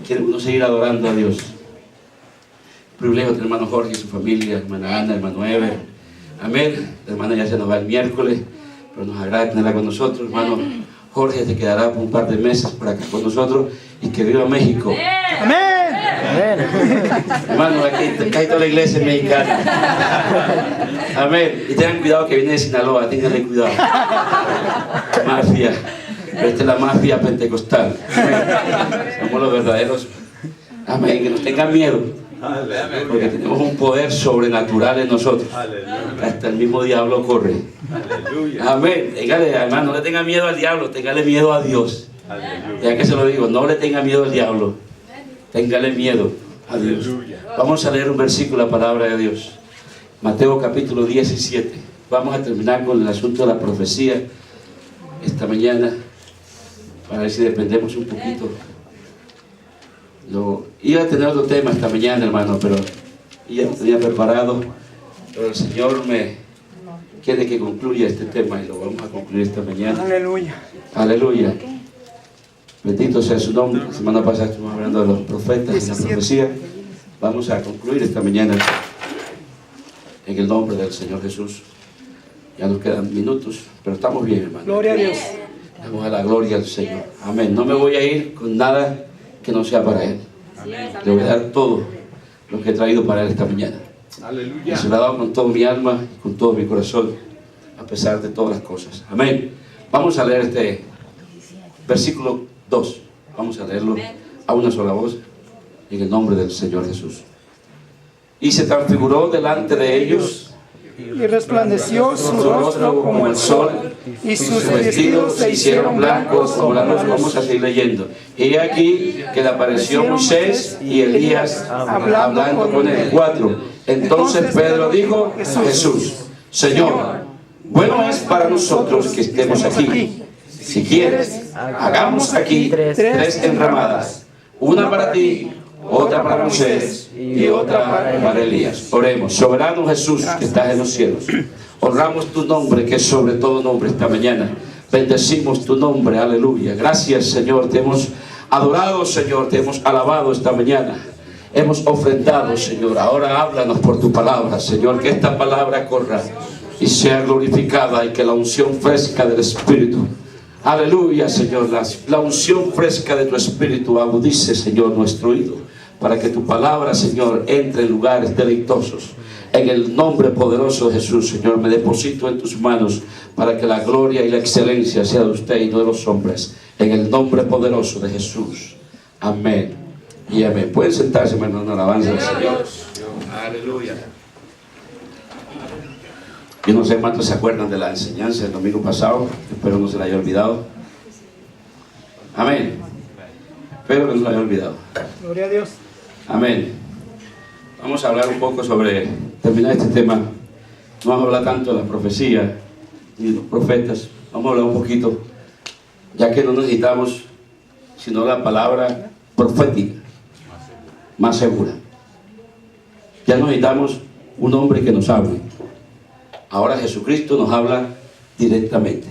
quiere uno seguir adorando a Dios. Privilegio del hermano Jorge y su familia, hermana Ana, hermano Ever. Amén. La hermana ya se nos va el miércoles, pero nos agrada tenerla con nosotros. Hermano Jorge se quedará por un par de meses por acá con nosotros y que viva México. Amén. Hermano, aquí toda la iglesia mexicana. Amén. Y tengan cuidado que viene de Sinaloa, tenganle cuidado. Mafia. Pero esta es la mafia pentecostal. Amén. Somos los verdaderos. Amén. Que nos tengan miedo. Porque tenemos un poder sobrenatural en nosotros. Hasta el mismo diablo corre. Amén. Téngale, hermano, no le tenga miedo al diablo, téngale miedo a Dios. Ya que se lo digo, no le tenga miedo al diablo, téngale miedo a Dios. Vamos a leer un versículo, la palabra de Dios. Mateo capítulo 17. Vamos a terminar con el asunto de la profecía esta mañana, para ver si dependemos un poquito. Iba a tener otro tema esta mañana, hermano, pero ya lo tenía preparado, pero el Señor me quiere que concluya este tema y lo vamos a concluir esta mañana. Aleluya. Aleluya. Bendito sea su nombre. La semana pasada estuvimos hablando de los profetas y la profecía. Vamos a concluir esta mañana en el nombre del Señor Jesús. Ya nos quedan minutos, pero estamos bien, hermano. Gloria a Dios. Damos a la gloria al Señor. Amén. No me voy a ir con nada que no sea para Él. Le voy a dar todo lo que he traído para Él esta mañana. Aleluya. Y se lo he dado con todo mi alma y con todo mi corazón, a pesar de todas las cosas. Amén. Vamos a leer este versículo 2. Vamos a leerlo a una sola voz, en el nombre del Señor Jesús. Y se transfiguró delante de ellos, Y resplandeció su rostro como el sol, y sus vestidos se hicieron blancos como la luz. Vamos a seguir leyendo. Y aquí que le apareció Moisés y Elías hablando con él. 4. Entonces Pedro dijo: Jesús, Señor, bueno es para nosotros que estemos aquí. Si quieres, hagamos aquí 3 enramadas, una para ti, otra para Moisés y otra para Elías. Oremos. Soberano Jesús que estás en los cielos, honramos tu nombre que es sobre todo nombre esta mañana. Bendecimos tu nombre, aleluya. Gracias, Señor, te hemos adorado, Señor, te hemos alabado esta mañana. Hemos ofrendado, Señor. Ahora háblanos por tu palabra, Señor, que esta palabra corra y sea glorificada, y que la unción fresca del Espíritu, aleluya, Señor, la unción fresca de tu Espíritu agudice, Señor, nuestro oído, para que tu palabra, Señor, entre en lugares deleitosos. En el nombre poderoso de Jesús, Señor, me deposito en tus manos para que la gloria y la excelencia sea de usted y no de los hombres. En el nombre poderoso de Jesús. Amén y amén. Pueden sentarse, hermano, en alabanza al Señor. Aleluya. Yo no sé cuántos se acuerdan de la enseñanza del domingo pasado. Espero no se la haya olvidado. Amén. Espero que no se la haya olvidado. Gloria a Dios. Amén. Vamos a hablar un poco sobre, terminar este tema. No vamos a hablar tanto de la profecía ni de los profetas. Vamos a hablar un poquito, ya que no necesitamos sino la palabra profética más segura. Ya no necesitamos un hombre que nos hable. Ahora Jesucristo nos habla directamente.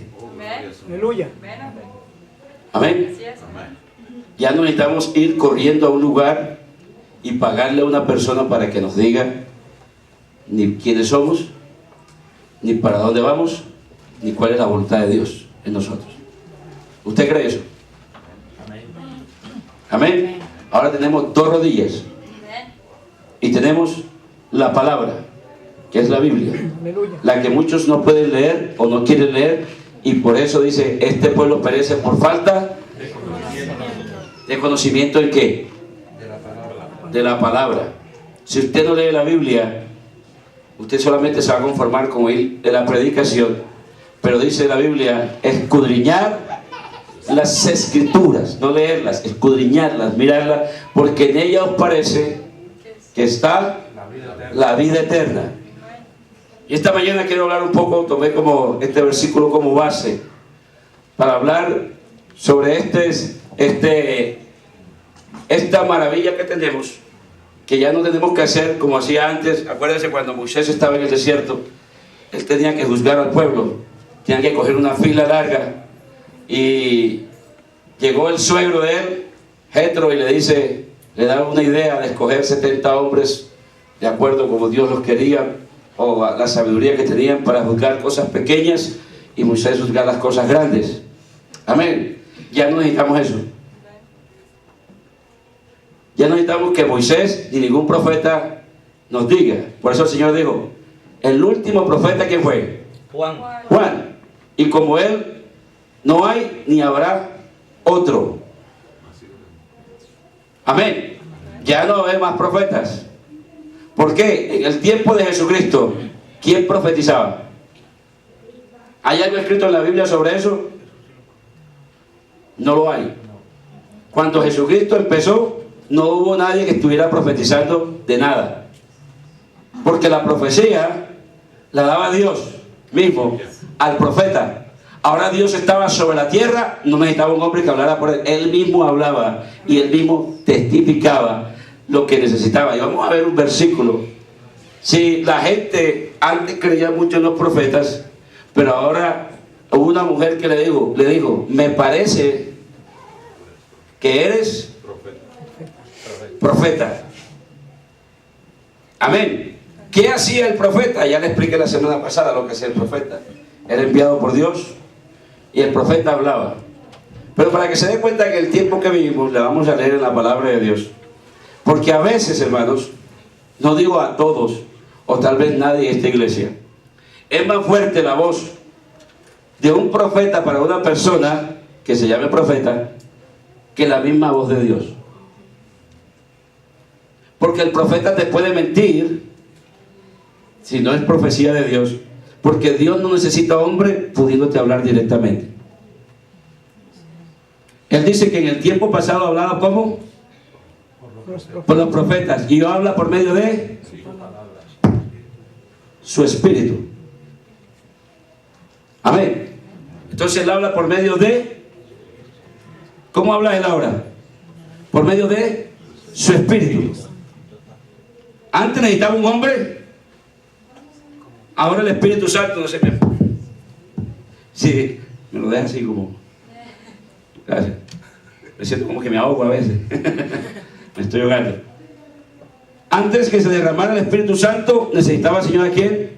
Aleluya. Amén. Ya no necesitamos ir corriendo a un lugar y pagarle a una persona para que nos diga ni quiénes somos, ni para dónde vamos, ni cuál es la voluntad de Dios en nosotros. ¿Usted cree eso? Amén. Ahora tenemos 2 rodillas y tenemos la palabra, que es la Biblia, la que muchos no pueden leer o no quieren leer, y por eso dice: este pueblo perece por falta de conocimiento. ¿En qué? De la palabra. Si usted no lee la Biblia, usted solamente se va a conformar con oír de la predicación, pero dice la Biblia: escudriñar las escrituras, no leerlas, escudriñarlas, mirarlas, porque en ellas os parece que está la vida eterna. Y esta mañana quiero hablar un poco, tomé como este versículo como base para hablar sobre esta maravilla que tenemos, que ya no tenemos que hacer como hacía antes. Acuérdense cuando Moisés estaba en el desierto, él tenía que juzgar al pueblo, tenía que coger una fila larga, y llegó el suegro de él Jetro y le dice, le da una idea de escoger 70 hombres de acuerdo como Dios los quería, o a la sabiduría que tenían para juzgar cosas pequeñas, y Moisés juzgar las cosas grandes. Amén. Ya no necesitamos eso. Ya no necesitamos que Moisés ni ningún profeta nos diga. Por eso el Señor dijo, el último profeta, ¿quién fue? Juan. Y como él, no hay ni habrá otro. Amén. Ya no hay más profetas. ¿Por qué? En el tiempo de Jesucristo, ¿quién profetizaba? ¿Hay algo escrito en la Biblia sobre eso? No lo hay. Cuando Jesucristo empezó, no hubo nadie que estuviera profetizando de nada. Porque la profecía la daba Dios mismo al profeta. Ahora Dios estaba sobre la tierra, no necesitaba un hombre que hablara por él. Él mismo hablaba y él mismo testificaba lo que necesitaba. Y vamos a ver un versículo. Si la gente antes creía mucho en los profetas, pero ahora hubo una mujer que le dijo, me parece que eres profeta. Amén. ¿Qué hacía el profeta? Ya le expliqué la semana pasada lo que hacía el profeta. Era enviado por Dios y el profeta hablaba. Pero para que se dé cuenta que el tiempo que vivimos, le vamos a leer en la palabra de Dios. Porque a veces, hermanos, no digo a todos, o tal vez nadie en esta iglesia, es más fuerte la voz de un profeta para una persona que se llame profeta que la misma voz de Dios. Porque el profeta te puede mentir si no es profecía de Dios, porque Dios no necesita hombre pudiéndote hablar directamente. Él dice que en el tiempo pasado hablaba ¿cómo? Por los profetas, y habla por medio de su espíritu. Amén. Entonces él habla por medio de, ¿cómo habla él ahora? Por medio de su espíritu. Antes necesitaba un hombre, ahora el Espíritu Santo, no sé, sí, me lo deja así como, gracias, me siento como que me ahogo a veces, me estoy ahogando. Antes que se derramara el Espíritu Santo, necesitaba el Señor ¿a quién?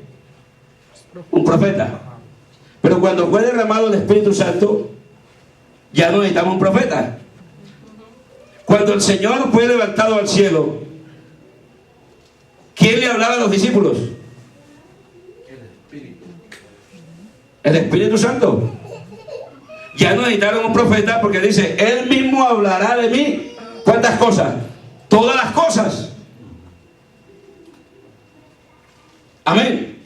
Un profeta. Pero cuando fue derramado el Espíritu Santo, ya no necesitamos un profeta. Cuando el Señor fue levantado al cielo, ¿quién le hablaba a los discípulos? El Espíritu Santo. Ya no necesitaron un profeta porque dice, Él mismo hablará de mí. ¿Cuántas cosas? Todas las cosas. Amén.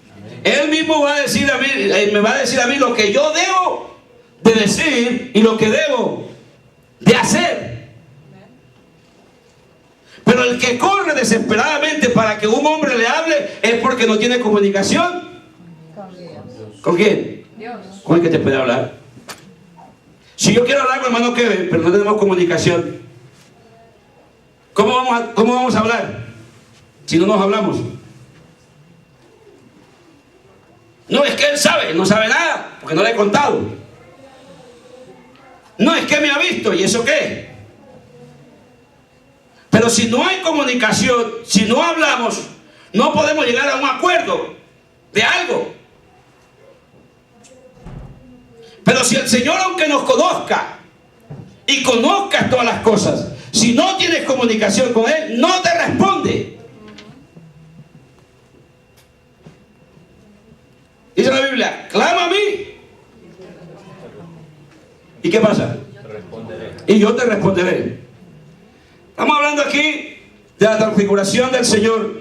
Él mismo va a decir a mí, me va a decir a mí lo que yo debo de decir y lo que debo de hacer. Pero el que corre desesperadamente para que un hombre le hable es porque no tiene comunicación. ¿Con quién? Dios. ¿Con el que te puede hablar? Si yo quiero hablar con hermano Kevin, pero no tenemos comunicación, ¿cómo vamos a hablar si no nos hablamos? No es que él sabe, no sabe nada, porque no le he contado. No es que me ha visto, ¿y eso qué? Pero si no hay comunicación, si no hablamos, no podemos llegar a un acuerdo de algo. Pero si el Señor, aunque nos conozca y conozcas todas las cosas, si no tienes comunicación con Él, no te responde. Dice la Biblia, clama a mí. ¿Y qué pasa? Y yo te responderé. Estamos hablando aquí de la transfiguración del Señor.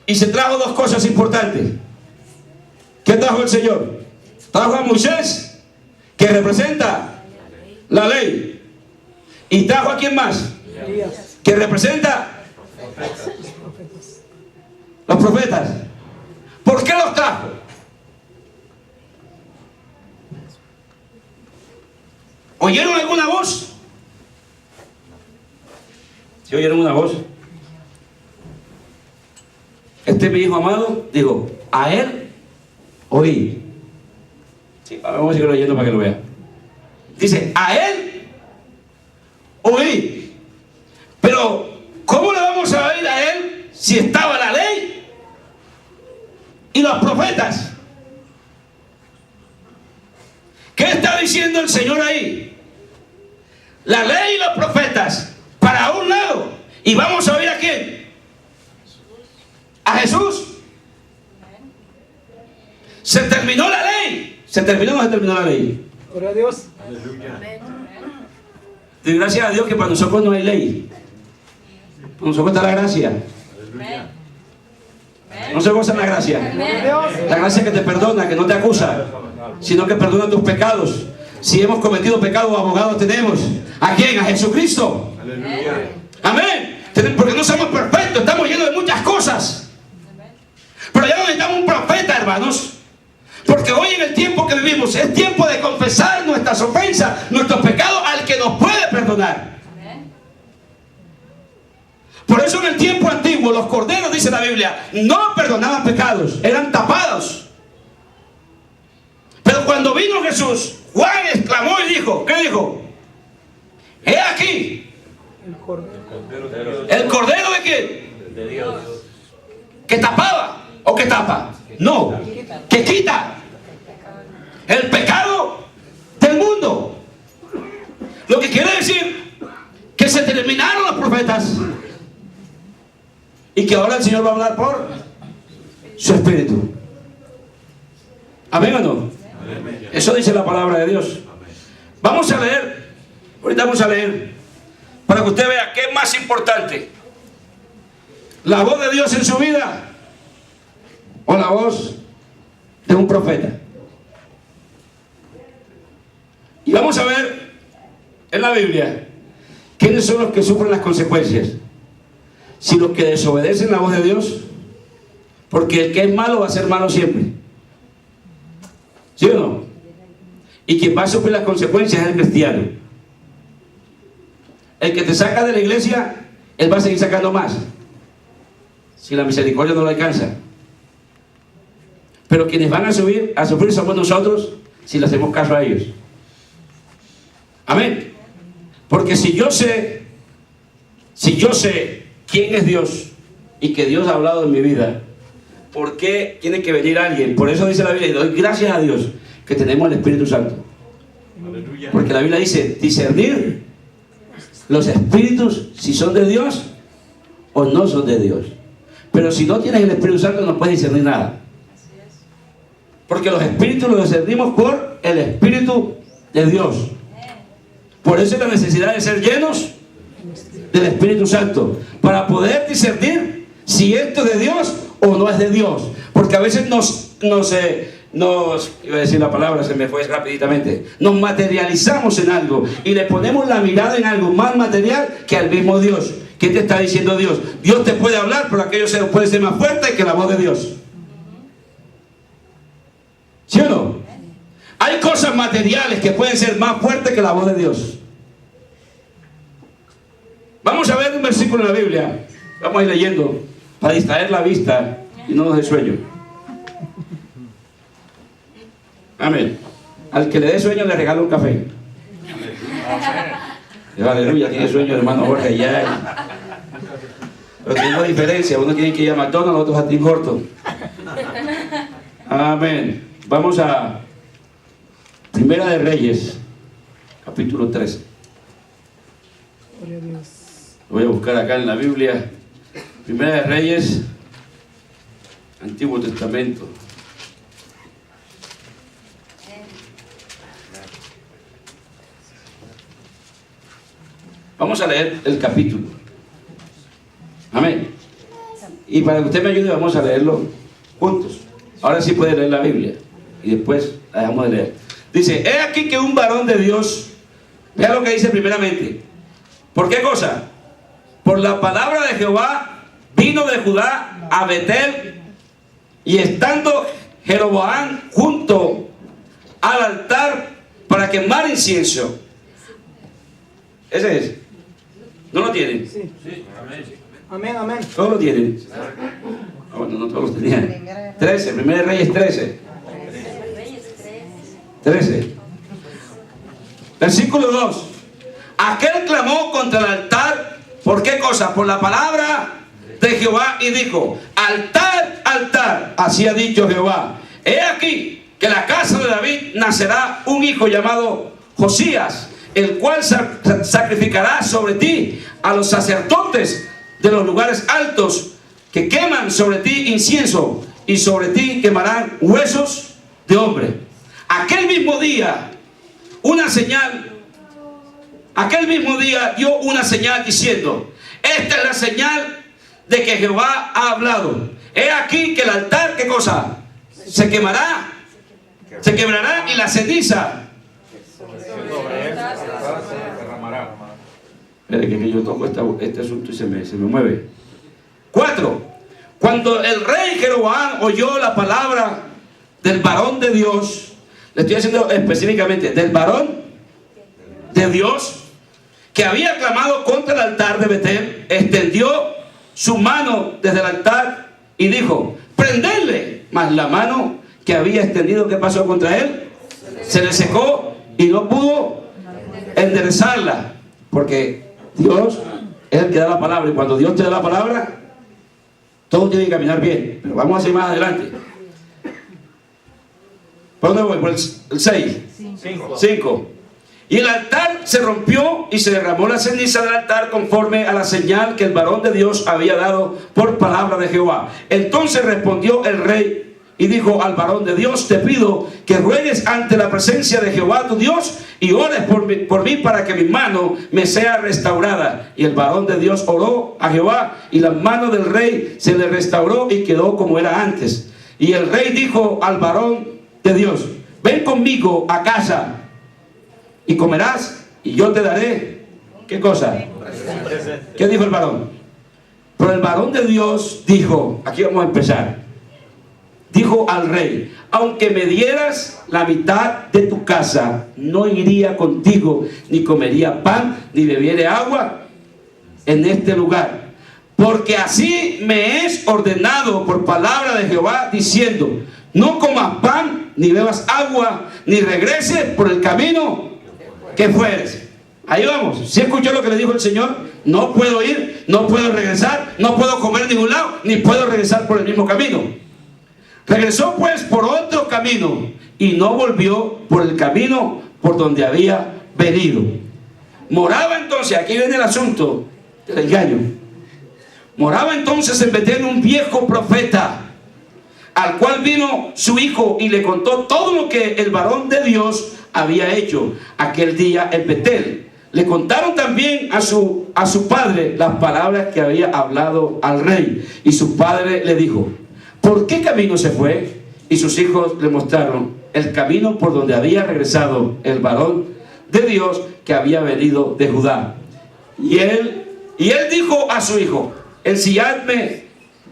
Y se trajo dos cosas importantes. ¿Qué trajo el Señor? Trajo a Moisés, que representa la ley. Y trajo a quién más, que representa los profetas. ¿Por qué los trajo? ¿Oyeron alguna voz? ¿Sí oyeron una voz? Este es mi hijo amado, digo, a él oí. Sí, vamos a seguir leyendo para que lo vean. Dice, a él oí. Pero, ¿cómo le vamos a oír a él si estaba la ley y los profetas? ¿Qué está diciendo el Señor ahí? La ley y los profetas para un lado. ¿Y vamos a oír a quién? A Jesús. ¿Se terminó la ley? ¿Se terminó o no se terminó la ley? Gloria a Dios. Y gracias a Dios que para nosotros no hay ley. Para nosotros está la gracia. No se goza la gracia. La gracia que te perdona, que no te acusa, sino que perdona tus pecados. Si hemos cometido pecados, abogados tenemos. ¿A quién? A Jesucristo. Amén. Porque no somos perfectos, estamos llenos de muchas cosas. Pero ya no necesitamos un profeta, hermanos. Porque hoy en el tiempo que vivimos es tiempo de confesar nuestras ofensas, nuestros pecados al que nos puede perdonar. Por eso en el tiempo antiguo los corderos, dice la Biblia, no perdonaban pecados, eran tapados. Pero cuando vino Jesús, Juan exclamó y dijo, ¿qué dijo? He aquí el cordero de quién? De Dios. ¿Que tapaba o que tapa? No, que quita el pecado del mundo. Lo que quiere decir que se terminaron los profetas y que ahora el Señor va a hablar por su Espíritu. ¿Amén o no? Eso dice la palabra de Dios. Vamos a leer, ahorita vamos a leer, para que usted vea qué es más importante: la voz de Dios en su vida o la voz de un profeta. Y vamos a ver en la Biblia quiénes son los que sufren las consecuencias. Si los que desobedecen la voz de Dios, porque el que es malo va a ser malo siempre. ¿Sí o no? Y quien va a sufrir las consecuencias es el cristiano. El que te saca de la iglesia, él va a seguir sacando más, si la misericordia no lo alcanza. Pero quienes van a sufrir somos nosotros, si le hacemos caso a ellos. Amén. Porque si yo sé quién es Dios y que Dios ha hablado en mi vida, ¿por qué tiene que venir alguien? Por eso dice la Biblia, y doy gracias a Dios que tenemos el Espíritu Santo. Aleluya. Porque la Biblia dice, discernir los espíritus si son de Dios o no son de Dios. Pero si no tienes el Espíritu Santo no puedes discernir nada. Porque los espíritus los discernimos por el Espíritu de Dios. Por eso es la necesidad de ser llenos del Espíritu Santo, para poder discernir si esto es de Dios o no es de Dios. Porque a veces iba a decir la palabra, se me fue rapiditamente, nos materializamos en algo y le ponemos la mirada en algo más material que al mismo Dios. ¿Qué te está diciendo Dios? Dios te puede hablar, pero aquello puede ser más fuerte que la voz de Dios. ¿Sí o no? Hay cosas materiales que pueden ser más fuertes que la voz de Dios. Vamos a ver un versículo en la Biblia. Vamos a ir leyendo para distraer la vista y no nos dé sueño. Amén. Al que le dé sueño le regalo un café. Aleluya, tiene sueño, hermano Jorge. Ya. Pero tiene una diferencia. Uno tiene que ir a McDonald's, otros a Tim Hortons. Amén. Vamos a Primera de Reyes, capítulo 13. Gloria a Dios. Lo voy a buscar acá en la Biblia. Primera de Reyes, Antiguo Testamento. Vamos a leer el capítulo. Amén. Y para que usted me ayude, vamos a leerlo juntos. Ahora sí puede leer la Biblia. Y después la dejamos de leer. Dice, he aquí que un varón de Dios, vea lo que dice primeramente. ¿Por qué cosa? Por la palabra de Jehová vino de Judá a Betel, y estando Jeroboam junto al altar para quemar incienso. Ese es. ¿No lo tienen? Sí. Amén, amén. ¿Todos lo tienen? Ah, bueno, no todos los tenían. 13, Primera de Reyes 13. 13. Versículo 2. Aquel clamó contra el altar ¿Por qué cosa? Por la palabra de Jehová, y dijo: altar, altar, así ha dicho Jehová, he aquí que en la casa de David nacerá un hijo llamado Josías, el cual sacrificará sobre ti a los sacerdotes de los lugares altos, que queman sobre ti incienso, y sobre ti quemarán huesos de hombre. Aquel mismo día dio una señal diciendo: esta es la señal de que Jehová ha hablado. He aquí que el altar, ¿qué cosa? Se quemará, se quebrará, y la ceniza. Espere que yo toco este asunto y se me mueve. 4. Cuando el rey Jeroboam oyó la palabra del varón de Dios, le estoy diciendo específicamente del varón de Dios, que había clamado contra el altar de Betel, extendió su mano desde el altar y dijo: prendedle. Mas la mano que había extendido, ¿qué pasó contra él? Se le secó y no pudo enderezarla, porque Dios es el que da la palabra, y cuando Dios te da la palabra, todo tiene que caminar bien. Pero vamos a ir más adelante. ¿Por dónde voy? Por el 6. 5. Y el altar se rompió y se derramó la ceniza del altar conforme a la señal que el varón de Dios había dado por palabra de Jehová. Entonces respondió el rey y dijo al varón de Dios: te pido que ruegues ante la presencia de Jehová tu Dios y ores por mí para que mi mano me sea restaurada. Y el varón de Dios oró a Jehová, y la mano del rey se le restauró y quedó como era antes. Y el rey dijo al varón de Dios: ven conmigo a casa y comerás, y yo te daré, ¿qué cosa? ¿Qué dijo el varón? Pero el varón de Dios dijo, aquí vamos a empezar, dijo al rey: aunque me dieras la mitad de tu casa, no iría contigo, ni comería pan, ni bebiera agua en este lugar. Porque así me es ordenado por palabra de Jehová, diciendo: no comas pan, ni bebas agua, ni regreses por el camino que fueres. Ahí vamos. ¿Sí escuchó lo que le dijo el Señor? No puedo ir, no puedo regresar, no puedo comer en ningún lado, ni puedo regresar por el mismo camino. Regresó pues por otro camino, y no volvió por el camino por donde había venido. Moraba entonces, aquí viene el asunto del engaño. Moraba entonces en Betel un viejo profeta, al cual vino su hijo y le contó todo lo que el varón de Dios había hecho aquel día en Betel. Le contaron también a su padre las palabras que había hablado al rey, y su padre le dijo: ¿por qué camino se fue? Y sus hijos le mostraron el camino por donde había regresado el varón de Dios que había venido de Judá. Y él dijo a su hijo: ensilladme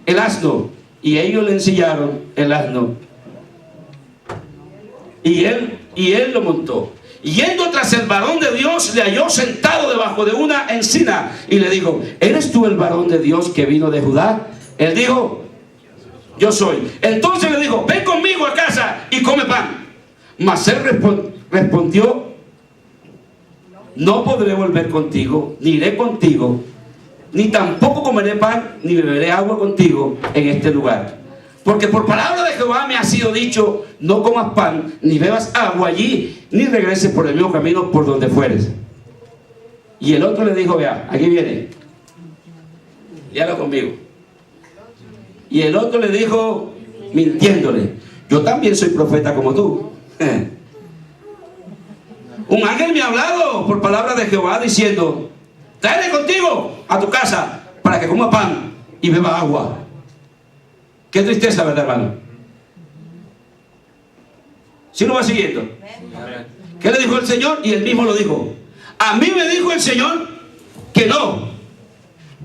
el asno. Y ellos le ensillaron el asno, y él lo montó. Y yendo tras el varón de Dios, le halló sentado debajo de una encina, y le dijo: ¿eres tú el varón de Dios que vino de Judá? Él dijo: yo soy. Entonces le dijo: ven conmigo a casa y come pan. Mas él respondió: no podré volver contigo, ni iré contigo, ni tampoco comeré pan, ni beberé agua contigo en este lugar. Porque por palabra de Jehová me ha sido dicho: no comas pan, ni bebas agua allí, ni regreses por el mismo camino por donde fueres. Y el otro le dijo: vea, aquí viene, léalo conmigo. Y el otro le dijo, mintiéndole: yo también soy profeta como tú. Un ángel me ha hablado por palabra de Jehová diciendo: tráele contigo a tu casa para que coma pan y beba agua. Qué tristeza, ¿verdad, hermano? ¿Sí lo va siguiendo? ¿Qué le dijo el Señor? Y él mismo lo dijo: a mí me dijo el Señor que no,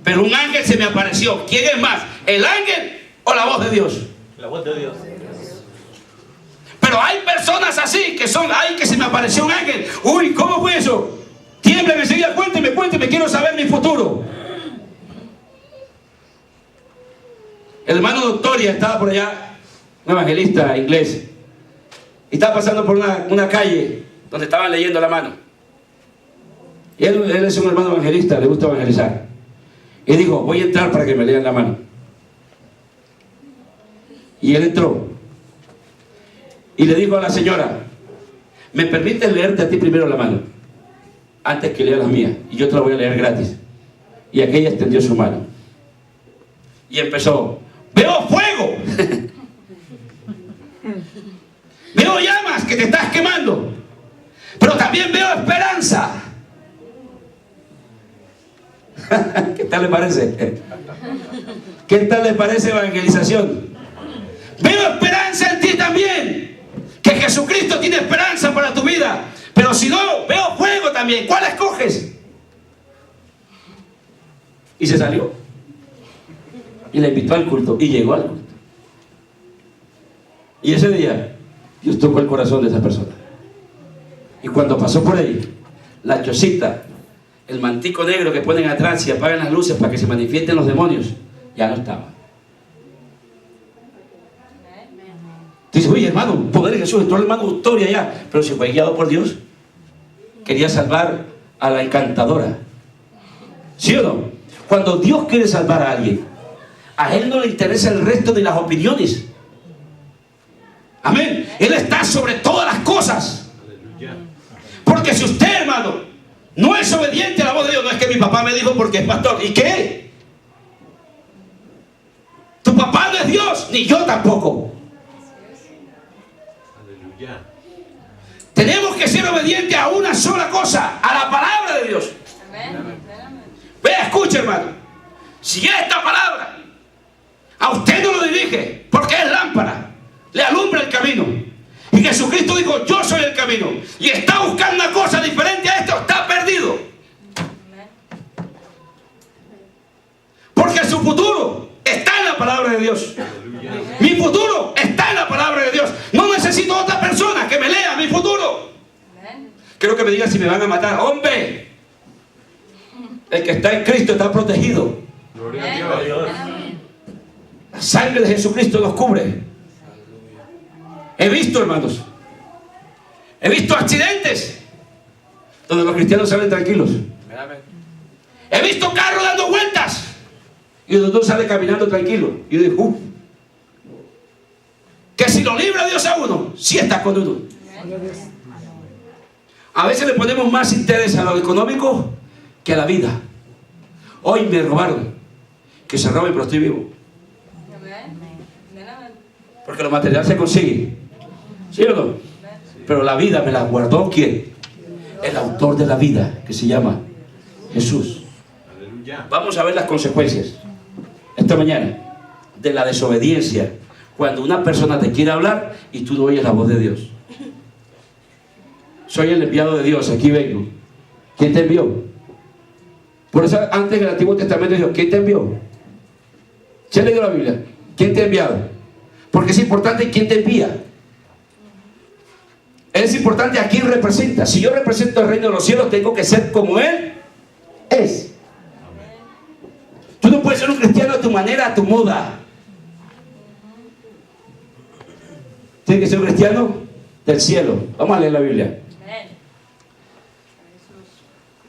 pero un ángel se me apareció. ¿Quién es más, el ángel o la voz de Dios? La voz de Dios. Pero hay personas así que son: ay, que se me apareció un ángel. Uy, ¿cómo fue eso? Tiemblen enseguida, cuénteme, quiero saber mi futuro. El hermano Doctoria estaba por allá, un evangelista inglés, y estaba pasando por una calle donde estaban leyendo la mano. Y él es un hermano evangelista, le gusta evangelizar. Y dijo, voy a entrar para que me lean la mano. Y él entró. Y le dijo a la señora, ¿me permites leerte a ti primero la mano? Antes que lea la mía. Y yo te la voy a leer gratis. Y aquella extendió su mano. Y empezó, veo fuego. Veo llamas que te estás quemando. Pero también veo esperanza. ¿Qué tal le parece? ¿Qué tal le parece evangelización? Veo esperanza en ti también. Que Jesucristo tiene esperanza para tu vida. Pero si no, veo fuego también. ¿Cuál escoges? Y se salió. Y la invitó al culto. Y llegó al culto. Y ese día, Dios tocó el corazón de esa persona. Y cuando pasó por ahí, la chocita, el mantico negro que ponen atrás y apagan las luces para que se manifiesten los demonios, ya no estaba. Dice, oye hermano, poder de Jesús, entró el hermano Victoria ya, pero si fue guiado por Dios, quería salvar a la encantadora. ¿Sí o no? Cuando Dios quiere salvar a alguien, a Él no le interesa el resto de las opiniones. Amén. Él está sobre todas las cosas. Porque si usted, hermano, no es obediente a la voz de Dios, no es que mi papá me dijo porque es pastor. ¿Y qué? Tu papá no es Dios, ni yo tampoco. Aleluya. Tenemos que ser obedientes a una sola cosa, a la palabra de Dios. Amén. Vea, escuche, hermano. Si esta palabra a usted no lo dirige, porque es lámpara, le alumbra el camino. Y Jesucristo dijo, yo soy el camino. Y está buscando una cosa diferente a esto, está perdido. Porque su futuro está en la palabra de Dios. Mi futuro está en la palabra de Dios. No necesito otra persona que me lea mi futuro. Quiero que me digan si me van a matar. Hombre, el que está en Cristo está protegido. Gloria a Dios. La sangre de Jesucristo nos cubre. He visto, hermanos, he visto accidentes donde los cristianos salen tranquilos. He visto carros dando vueltas y donde uno sale caminando tranquilo. Y yo digo, que si lo libra Dios a uno, sí está con uno. A veces le ponemos más interés a lo económico que a la vida. Hoy me robaron, que se roben pero estoy vivo. Porque lo material se consigue. ¿Sí o no? Pero la vida me la guardó ¿quién? El autor de la vida, que se llama Jesús. Vamos a ver las consecuencias esta mañana de la desobediencia cuando una persona te quiere hablar y tú no oyes la voz de Dios. Soy el enviado de Dios, aquí vengo. ¿Quién te envió? Por eso antes en el Antiguo Testamento dijo, ¿quién te envió? ¿Se ha leído la Biblia? ¿Quién te ha enviado? Porque es importante quién te envía. Es importante a quién representa. Si yo represento el reino de los cielos, tengo que ser como Él es. Tú no puedes ser un cristiano a tu manera, a tu moda. Tienes que ser un cristiano del cielo. Vamos a leer la Biblia.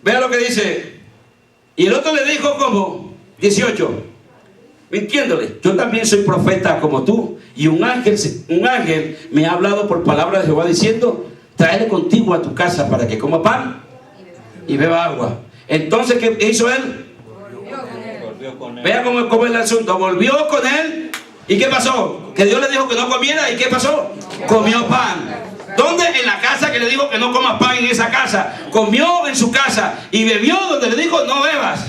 Vea lo que dice. Y el otro le dijo como 18, mintiéndole, yo también soy profeta como tú. Y un ángel me ha hablado por palabra de Jehová diciendo, tráele contigo a tu casa para que coma pan y beba agua. Entonces, ¿qué hizo él? Volvió con él. Vea cómo es el asunto. Volvió con él. ¿Y qué pasó? Que Dios le dijo que no comiera. ¿Y qué pasó? Comió pan. ¿Dónde? En la casa que le dijo que no comas pan en esa casa. Comió en su casa y bebió donde le dijo no bebas.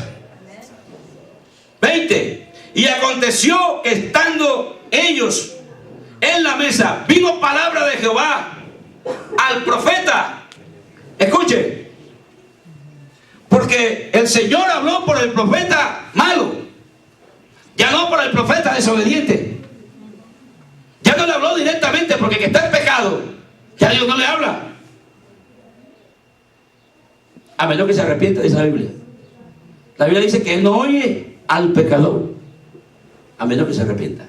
20. Y aconteció que estando ellos en la mesa, vino palabra de Jehová al profeta. Escuche, porque el Señor habló por el profeta malo, ya no por el profeta desobediente. Ya no le habló directamente, porque el que está en pecado, ya Dios no le habla, a menos que se arrepienta, dice la Biblia. La Biblia dice que Él no oye al pecador, a menos que se arrepienta.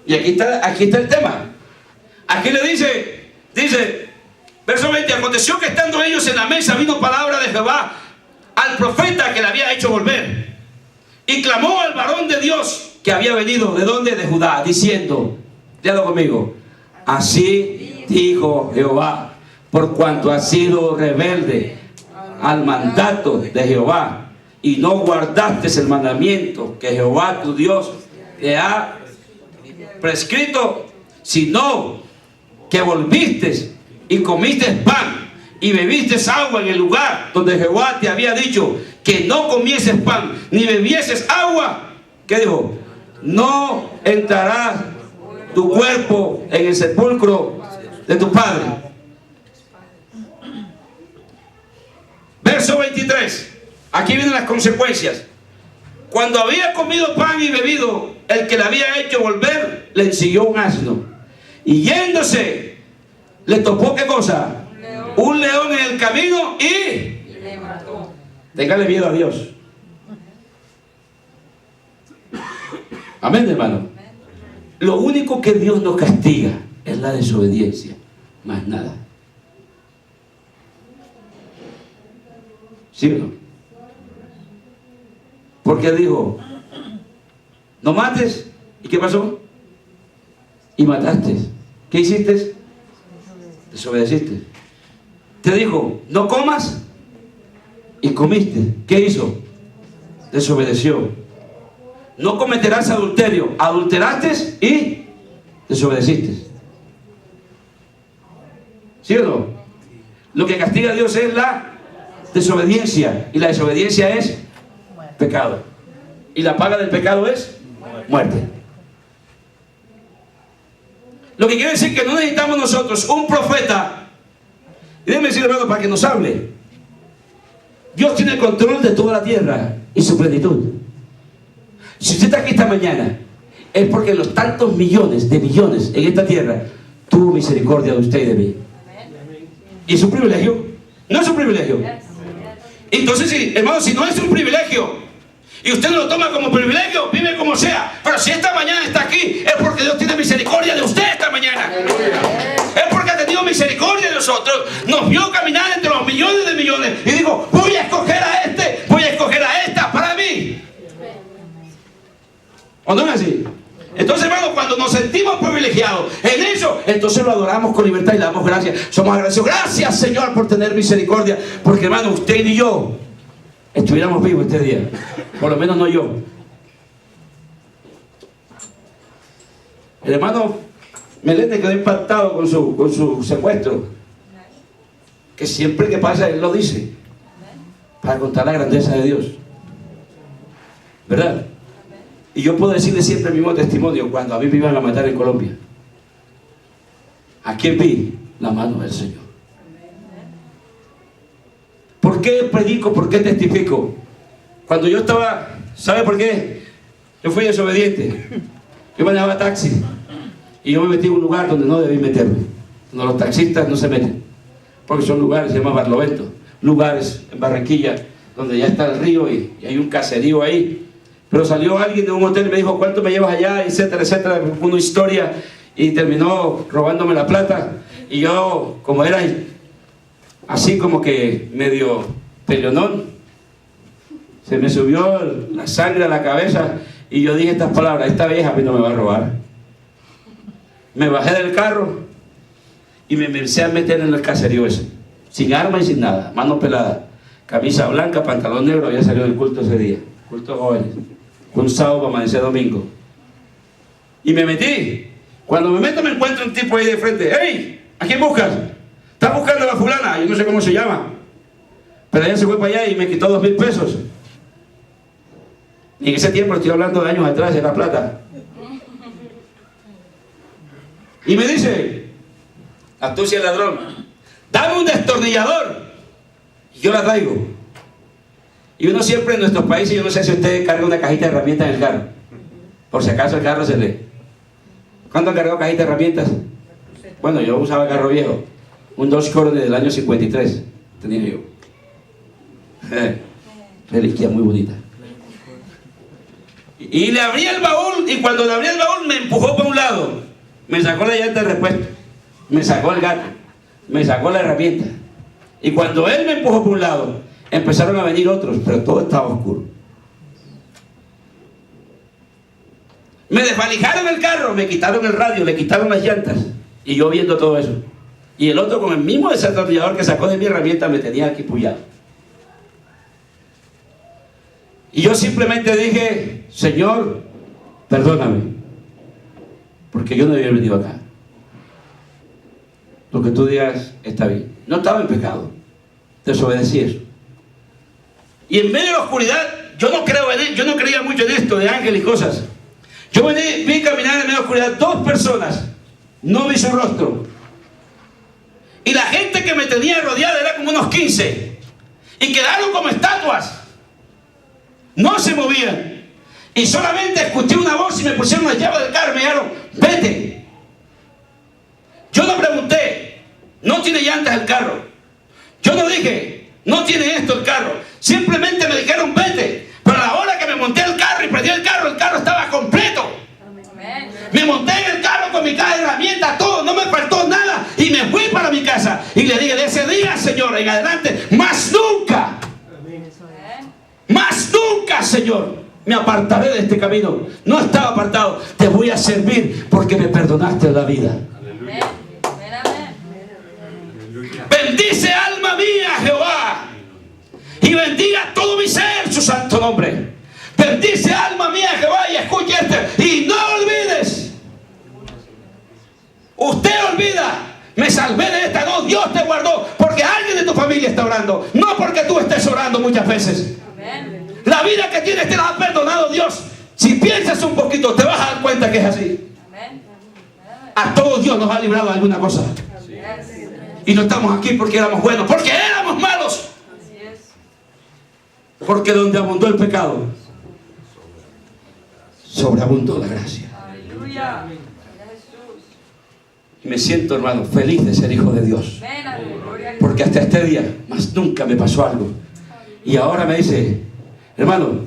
Y aquí está el tema. Aquí le dice, verso 20, aconteció que estando ellos en la mesa, vino palabra de Jehová al profeta que le había hecho volver. Y clamó al varón de Dios que había venido, ¿de dónde? De Judá, diciendo, léalo conmigo, así dijo Jehová, por cuanto has sido rebelde al mandato de Jehová y no guardaste el mandamiento que Jehová tu Dios te ha prescrito, sino que volviste y comiste pan y bebiste agua en el lugar donde Jehová te había dicho que no comieses pan ni bebieses agua. ¿Qué dijo? No entrará tu cuerpo en el sepulcro de tu padre. Verso 23. Aquí vienen las consecuencias. Cuando había comido pan y bebido, el que le había hecho volver le ensilló un asno, y yéndose le topó, ¿qué cosa? Un león en el camino y le mató. Téngale miedo a Dios. Amén, hermano. Lo único que Dios nos castiga es la desobediencia, más nada. ¿Sí o no? Porque dijo, no mates. ¿Y qué pasó? Y mataste. ¿Qué hiciste? Desobedeciste. Te dijo, no comas. Y comiste. ¿Qué hizo? Desobedeció. No cometerás adulterio. Adulteraste y desobedeciste. ¿Sí o no? Lo que castiga a Dios es la desobediencia. Y la desobediencia es pecado. Y la paga del pecado es muerte. Lo que quiere decir que no necesitamos nosotros un profeta. Y déjeme decir, hermano, para que nos hable. Dios tiene el control de toda la tierra y su plenitud. Si usted está aquí esta mañana, es porque los tantos millones de millones en esta tierra tuvo misericordia de usted y de mí. ¿Y es un privilegio? No es un privilegio. Entonces, sí, hermano, si no es un privilegio y usted no lo toma como privilegio, vive como sea. Pero si esta mañana está aquí, es porque Dios tiene misericordia de usted esta mañana. Es porque ha tenido misericordia de nosotros. Nos vio caminar entre los millones de millones y dijo, voy a escoger a este, voy a escoger a esta para mí. ¿O no es así? Entonces, hermano, cuando nos sentimos privilegiados en eso, entonces lo adoramos con libertad y le damos gracias. Somos agradecidos. Gracias, Señor, por tener misericordia. Porque, hermano, usted y yo estuviéramos vivos este día. Por lo menos no yo. El hermano Meléndez quedó impactado con su secuestro. Que siempre que pasa, él lo dice. Para contar la grandeza de Dios. ¿Verdad? Y yo puedo decirle siempre el mismo testimonio cuando a mí me iban a matar en Colombia. ¿A quién vi? La mano del Señor. ¿Por qué predico? ¿Por qué testifico? Cuando yo estaba, ¿sabe por qué? Yo fui desobediente. Yo manejaba taxi y yo me metí en un lugar donde no debí meterme, donde los taxistas no se meten, porque son lugares, se llama Barlovento, lugares en Barranquilla donde ya está el río y hay un caserío ahí. Pero salió alguien de un hotel y me dijo, ¿cuánto me llevas allá? Etcétera, etcétera. Una historia y terminó robándome la plata. Y yo, como era así como que medio peleonón, se me subió la sangre a la cabeza y yo dije estas palabras, esta vieja a mí no me va a robar. Me bajé del carro y me empecé a meter en el caserío ese, sin arma y sin nada, mano pelada, camisa blanca, pantalón negro. Había salido del culto ese día, culto de jóvenes. Un sábado para amanecer domingo. Y me metí. Cuando me meto me encuentro un tipo ahí de frente. ¡Hey! ¿A quién buscas? ¿Estás buscando a la fulana? Yo no sé cómo se llama. Pero ella se fue para allá y me quitó 2,000 pesos. Y en ese tiempo, estoy hablando de años atrás, era plata. Y me dice, astucia el ladrón, dame un destornillador. Y yo la traigo. Y uno siempre en nuestros países, yo no sé si usted carga una cajita de herramientas en el carro. Por si acaso el carro se lee. ¿Cuánto han cargado cajita de herramientas? Bueno, yo usaba carro viejo. Un Dodge Coronet del año 53 tenía yo. Reliquia muy bonita. Y le abrí el baúl, y cuando le abrí el baúl me empujó para un lado. Me sacó la llanta de repuesto. Me sacó el gato. Me sacó la herramienta. Y cuando él me empujó para un lado, empezaron a venir otros, pero todo estaba oscuro. Me desvalijaron el carro, me quitaron el radio, le quitaron las llantas. Y yo viendo todo eso. Y el otro con el mismo desatornillador que sacó de mi herramienta me tenía aquí pullado. Y yo simplemente dije, Señor, perdóname, porque yo no había venido acá. Lo que tú digas está bien. No estaba en pecado, desobedecí eso. Y en medio de la oscuridad, yo no creía mucho en esto de ángeles y cosas. Yo vi caminar en medio de la oscuridad 2 personas, no vi su rostro. Y la gente que me tenía rodeada era como unos 15. Y quedaron como estatuas. No se movían. Y solamente escuché una voz y me pusieron las llaves del carro y me dijeron, vete. Yo no pregunté, no tiene llantas el carro. Yo no dije, no tiene esto el carro. Simplemente me dijeron, vete. Pero a la hora que me monté el carro y prendí el carro estaba completo. Me monté en el carro con mi caja de herramientas, todo, no me faltó nada. Y me fui para mi casa. Y le dije, de ese día, Señor, en adelante, más nunca, Señor, me apartaré de este camino. No estaba apartado, te voy a servir porque me perdonaste la vida. Bendice alma mía Jehová y bendiga todo mi ser su santo nombre. Bendice alma mía Jehová y escuche y no olvides. Usted olvida, me salvé de esta, no, Dios te guardó porque alguien de tu familia está orando, no porque tú estés orando muchas veces. La vida que tienes te la ha perdonado Dios. Si piensas un poquito te vas a dar cuenta que es así. A todos Dios nos ha librado de alguna cosa. Y no estamos aquí porque éramos buenos, porque éramos malos. Porque donde abundó el pecado, sobreabundó la gracia. Y me siento, hermano, feliz de ser hijo de Dios. Porque hasta este día, más nunca me pasó algo. Y ahora me dice, hermano,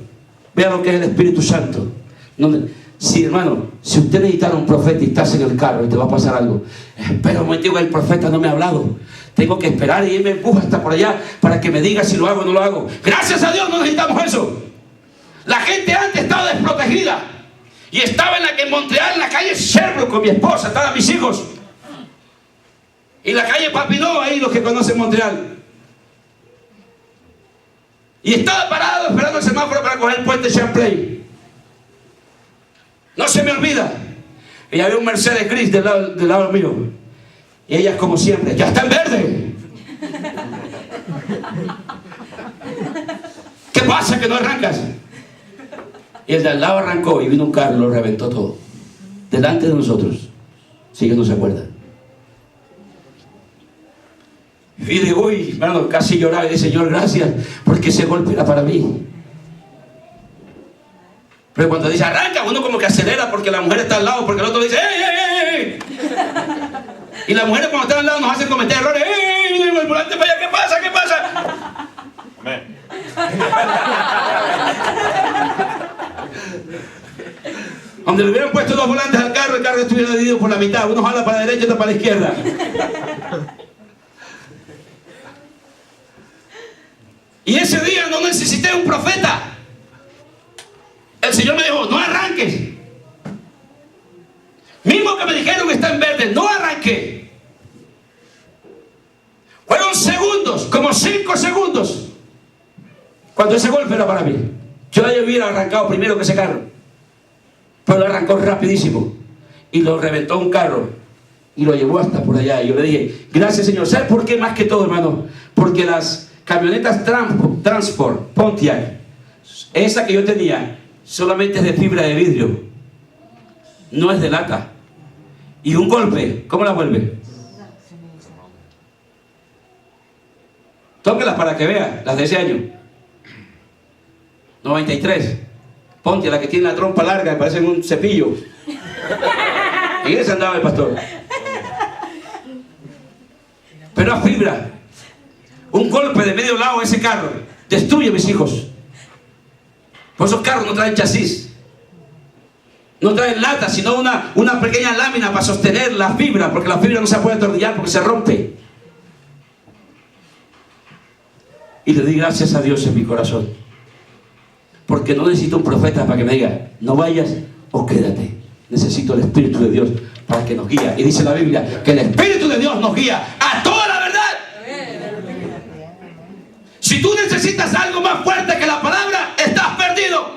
vea lo que es el Espíritu Santo. Sí, hermano, si usted necesitara un profeta y estás en el carro y te va a pasar algo, espera un momento, el profeta no me ha hablado. Tengo que esperar y él me empuja hasta por allá para que me diga si lo hago o no lo hago. Gracias a Dios no necesitamos eso. La gente antes estaba desprotegida. Y estaba en Montreal, en la calle Sherbrooke con mi esposa, estaban mis hijos. Y la calle Papineau, ahí los que conocen Montreal. Y estaba parado esperando el semáforo para coger el puente Champlain. No se me olvida. Y había un Mercedes gris del lado mío. Y ellas como siempre, ya está en verde. ¿Qué pasa que no arrancas? Y el de al lado arrancó y vino un carro y lo reventó todo. Delante de nosotros. Sí que no se acuerdan. Y digo, uy, hermano, casi lloraba y dije, Señor, gracias, porque ese golpe era para mí. Pero cuando dice arranca, uno como que acelera porque la mujer está al lado, porque el otro dice, ¡ey, ey, ey! Y las mujeres cuando están al lado nos hacen cometer errores, ¡ey! ¡Ey! El volante para allá, ¿qué pasa? ¿Qué pasa? Amén. Donde le hubieran puesto 2 volantes al carro, el carro estuviera dividido por la mitad, uno jala para la derecha y otro para la izquierda. Y ese día no necesité un profeta. El Señor me dijo, no arranques. Mismo que me dijeron que está en verde, no arranqué. Fueron segundos, como 5 segundos, cuando ese golpe era para mí. Yo hubiera arrancado primero que ese carro, pero lo arrancó rapidísimo y lo reventó un carro y lo llevó hasta por allá. Y yo le dije, gracias Señor. ¿Sabes por qué? Más que todo, hermano, porque las camionetas Transport Pontiac, esa que yo tenía, solamente es de fibra de vidrio, no es de lata. Y un golpe, ¿cómo la vuelve? Tóquelas para que vea, las de ese año 93. Ponte la que tiene la trompa larga, que parece un cepillo. Y ese andaba el pastor. Pero a fibra. Un golpe de medio lado ese carro destruye a mis hijos. Por esos carros no traen chasis, no traen lata, sino una pequeña lámina para sostener la fibra, porque la fibra no se puede atornillar porque se rompe. Y le di gracias a Dios en mi corazón, porque no necesito un profeta para que me diga, no vayas o quédate. Necesito el Espíritu de Dios para que nos guíe. Y dice la Biblia que el Espíritu de Dios nos guía a toda la verdad. Si tú necesitas algo más fuerte que la palabra, estás perdido.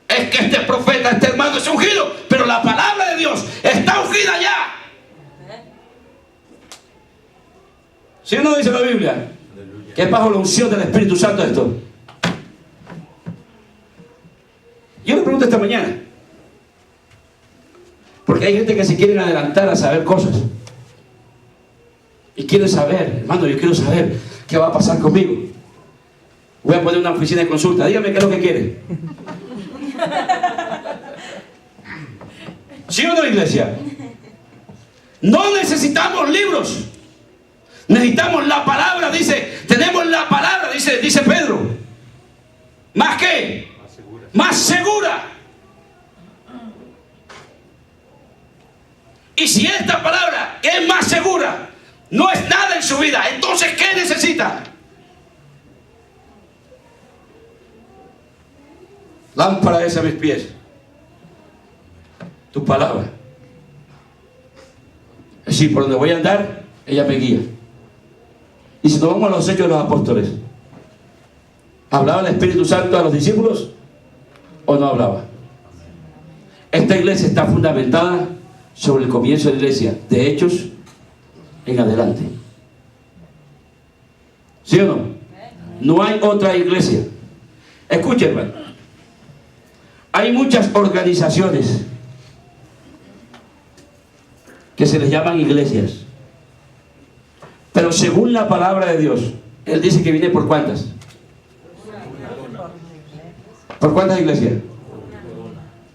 Es que este profeta, este hermano es ungido, pero la palabra de Dios está ungida ya. ¿Sí o no dice la Biblia? Que es bajo la unción del Espíritu Santo esto. Yo le pregunto esta mañana, porque hay gente que se quiere adelantar a saber cosas y quiere saber, hermano, yo quiero saber qué va a pasar conmigo. Voy a poner una oficina de consulta, dígame qué es lo que quiere. ¿Sí o no, iglesia? No necesitamos libros, necesitamos la palabra. Dice, tenemos la palabra, dice Pedro. ¿Más qué? Más segura. Y si esta palabra, que es más segura, no es nada en su vida, entonces ¿qué necesita? Lámpara es a mis pies tu palabra. Es decir, por donde voy a andar, ella me guía. Y si nos vamos a los hechos de los apóstoles, ¿hablaba el Espíritu Santo a los discípulos o no hablaba? Esta iglesia está fundamentada sobre el comienzo de la iglesia, de Hechos en adelante. ¿Sí o no? No hay otra iglesia. Escuchen, hermano. Hay muchas organizaciones que se les llaman iglesias, pero según la palabra de Dios, Él dice que viene por ¿cuántas? ¿Por cuántas iglesias?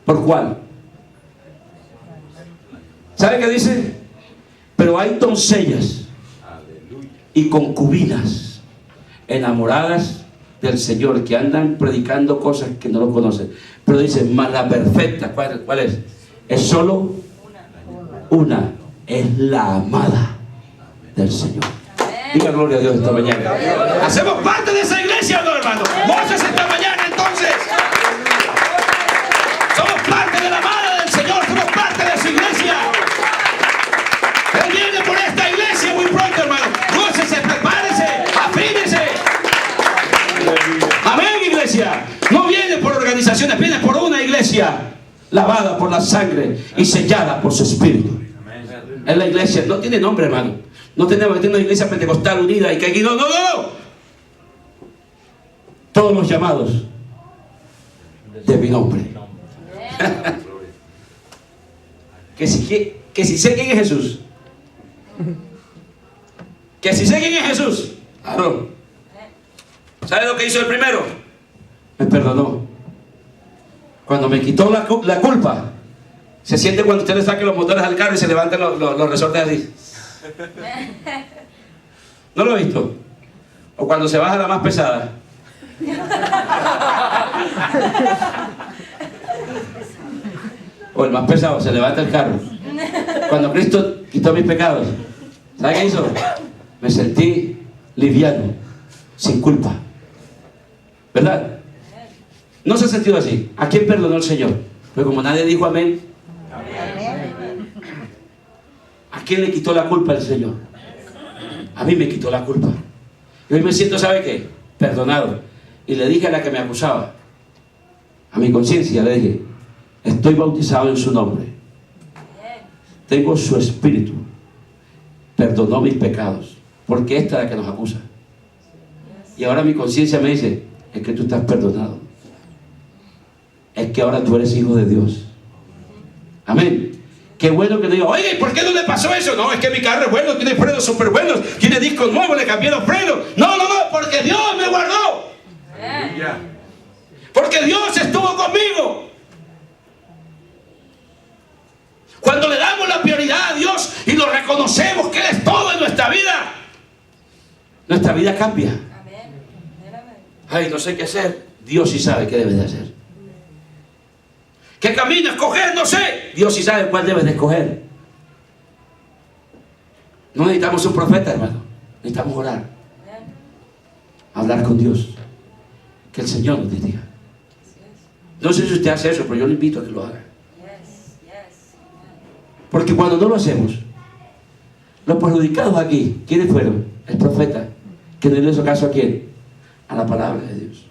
¿Por cuál? ¿Sabe qué dice? Pero hay doncellas y concubinas enamoradas del Señor, que andan predicando cosas que no lo conocen. Pero dice, más la perfecta, ¿cuál es? Es solo una, es la amada del Señor. Diga gloria a Dios esta mañana. Hacemos parte de esa iglesia, ¿no, hermano? Voces esta mañana, entonces. Somos parte de la amada del Señor, somos parte de su iglesia. Él viene por esta iglesia muy pronto, hermano. Gócese, prepárese, afínese. Amén, iglesia. No viene por organizaciones, viene por una iglesia lavada por la sangre y sellada por su Espíritu. Es la iglesia, no tiene nombre, hermano. No tenemos que tener una iglesia pentecostal unida y que aquí no. Todos los llamados de mi nombre. que si sé quién es Jesús. Que si sé quién es Jesús. Claro. ¿Sabe lo que hizo el primero? Me perdonó. Cuando me quitó la culpa. Se siente cuando usted le saque los motores al carro y se levantan los resortes así. ¿No lo he visto? O cuando se baja la más pesada. O el más pesado, se levanta el carro. Cuando Cristo quitó mis pecados, ¿sabe qué hizo? Me sentí liviano, sin culpa. ¿Verdad? ¿No se ha sentido así? ¿A quién perdonó el Señor? Pero como nadie dijo amén, ¿a quién le quitó la culpa el Señor? A mí me quitó la culpa. Y hoy me siento, ¿sabe qué? Perdonado. Y le dije a la que me acusaba, a mi conciencia le dije, estoy bautizado en su nombre. Tengo su espíritu. Perdonó mis pecados. Porque esta es la que nos acusa. Y ahora mi conciencia me dice, es que tú estás perdonado. Es que ahora tú eres hijo de Dios. Amén. Qué bueno que te diga, oye, ¿por qué no le pasó eso? No, es que mi carro es bueno, tiene frenos súper buenos, tiene discos nuevos, le cambié los frenos. No, porque Dios me guardó. Porque Dios estuvo conmigo. Cuando le damos la prioridad a Dios y lo reconocemos que Él es todo en nuestra vida cambia. Ay, no sé qué hacer. Dios sí sabe qué debe de hacer. ¿Qué camino escoger? No sé. Dios sí sabe cuál debes de escoger. No necesitamos un profeta, hermano. Necesitamos orar. Hablar con Dios. Que el Señor nos diga. No sé si usted hace eso, pero yo le invito a que lo haga. Porque cuando no lo hacemos, los perjudicados aquí, ¿quiénes fueron? El profeta, que no le hizo caso a quién, a la palabra de Dios.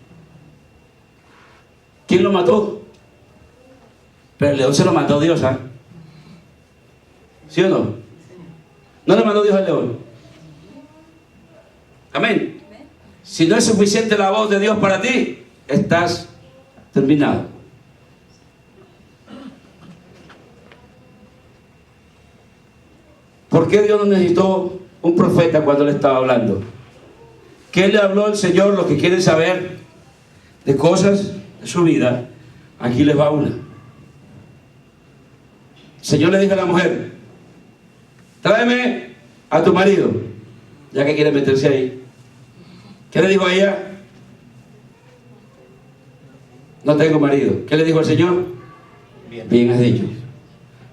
¿Quién lo mató? Pero el león se lo mandó Dios, ¿ah? ¿Sí o no? ¿No le mandó Dios al león? Amén. Si no es suficiente la voz de Dios para ti, estás terminado. ¿Por qué Dios no necesitó un profeta cuando le estaba hablando? ¿Qué le habló el Señor? Los que quieren saber de cosas de su vida, aquí les va una. El Señor le dijo a la mujer: tráeme a tu marido, ya que quiere meterse ahí. ¿Qué le dijo a ella? No tengo marido. ¿Qué le dijo el Señor? Bien has dicho.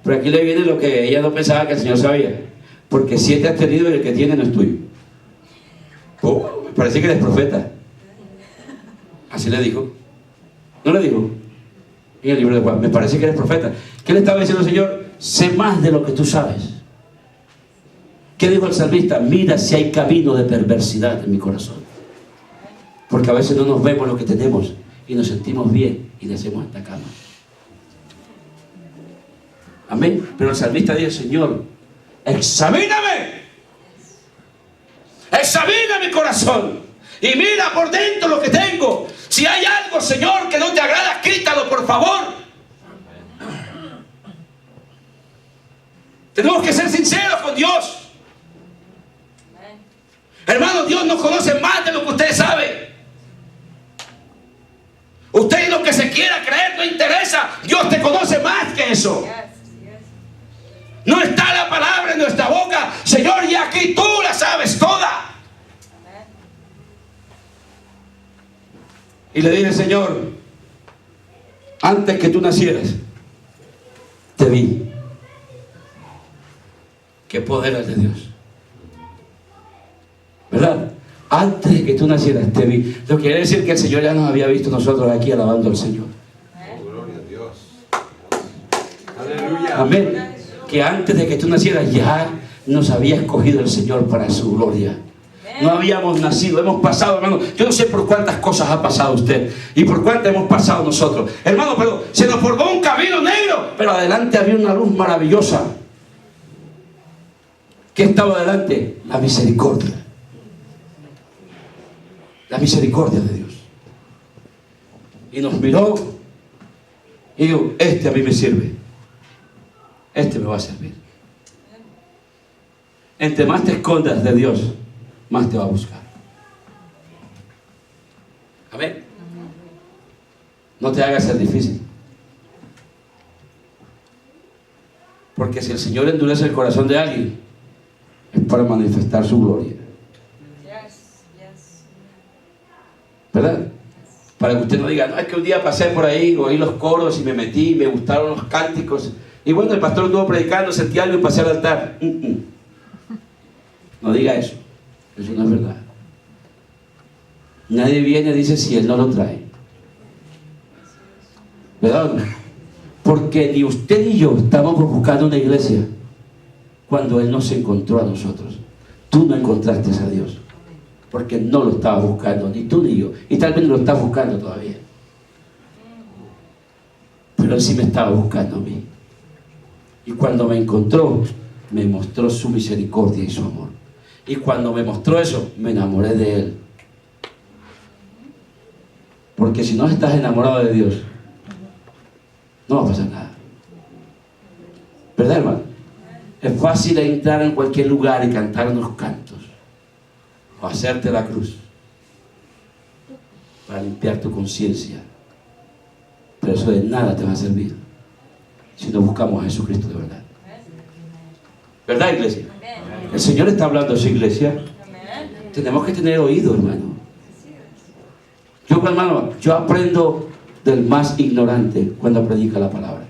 Pero aquí le viene lo que ella no pensaba que el Señor sabía. Porque 7 has tenido y el que tiene no es tuyo. Oh, me parece que eres profeta. Así le dijo. ¿No le dijo? En el libro de Juan, me parece que eres profeta. ¿Qué le estaba diciendo el Señor? Sé más de lo que tú sabes. ¿Qué dijo el salmista? Mira si hay camino de perversidad en mi corazón. Porque a veces no nos vemos lo que tenemos y nos sentimos bien y le hacemos esta cama. Amén. Pero el salmista dice: Señor, examíname, examina mi corazón y mira por dentro lo que tengo. Si hay algo, Señor, que no te agrada, quítalo, por favor. Tenemos que ser sinceros con Dios. Hermano, Dios nos conoce más de lo que usted sabe. Usted lo que se quiera creer no interesa. Dios te conoce más que eso. No está la palabra en nuestra boca: Señor, y aquí tú la sabes toda. Y le dije: Señor, antes que tú nacieras, te vi. Qué poder es de Dios, ¿verdad? Antes de que tú nacieras, te vi. Lo que quiere decir que el Señor ya nos había visto nosotros aquí alabando al Señor. Gloria a Dios. Aleluya. Amén. Que antes de que tú nacieras ya nos había escogido el Señor para su gloria. No habíamos nacido, hemos pasado, hermano. Yo no sé por cuántas cosas ha pasado usted y por cuántas hemos pasado nosotros, hermano, pero se nos formó un camino negro, pero adelante había una luz maravillosa. ¿Qué estaba adelante? La misericordia. La misericordia de Dios. Y nos miró y dijo: este a mí me sirve, este me va a servir. Entre más te escondas de Dios, más te va a buscar. Amén. No te hagas ser difícil. Porque si el Señor endurece el corazón de alguien, es para manifestar su gloria. ¿Verdad? Para que usted no diga: no, es que un día pasé por ahí, oí los coros y me metí, me gustaron los cánticos. Y bueno, el pastor estuvo predicando, sentí algo y pasé al altar. No diga eso. Eso no es verdad. Nadie viene y dice si Él no lo trae. ¿Verdad? Porque ni usted ni yo estamos buscando una iglesia cuando Él nos encontró a nosotros. Tú no encontraste a Dios porque no lo estabas buscando, ni tú ni yo. Y tal vez no lo estás buscando todavía. Pero Él sí me estaba buscando a mí. Y cuando me encontró, me mostró su misericordia y su amor. Y cuando me mostró eso, me enamoré de Él. Porque si no estás enamorado de Dios, no va a pasar nada. ¿Verdad, hermano? Es fácil entrar en cualquier lugar y cantar unos cantos o hacerte la cruz para limpiar tu conciencia, pero eso de nada te va a servir si no buscamos a Jesucristo de verdad. ¿Verdad, iglesia? El Señor está hablando a su iglesia. Tenemos que tener oído, hermano. Yo aprendo del más ignorante cuando predica la palabra,